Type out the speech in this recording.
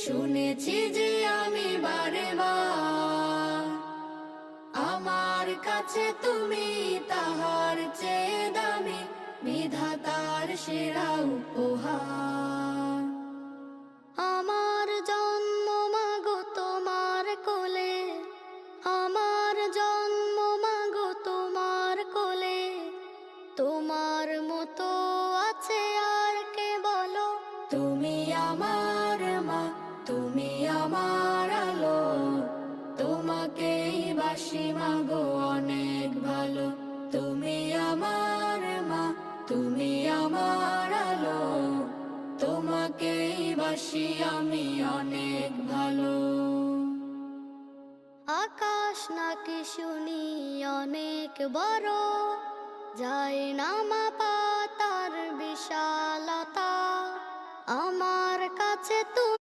শুনেছি যে আমি বারে বার, আমার কাছে তুমি তাহার চেয়ে দামি, বিধাতার সেরা উপহার। আমার জন্ম মাগো তোমার কোলে, আমার জন্ম মাগো তোমার কোলে, তোমার মতো আছে আর কে বলো? তুমি আমার মা, তুমি আমার আলো, তোমাকেই বাসি মাগো অনেক ভালো। তুমি আমার মা, তুমি আমার আলো, তোমাকেই বাসি আমি অনেক ভালো। আকাশ নাকি শুনি অনেক বড়, যায় না মাপা তার বিশালতা, আমার কাছে তুমি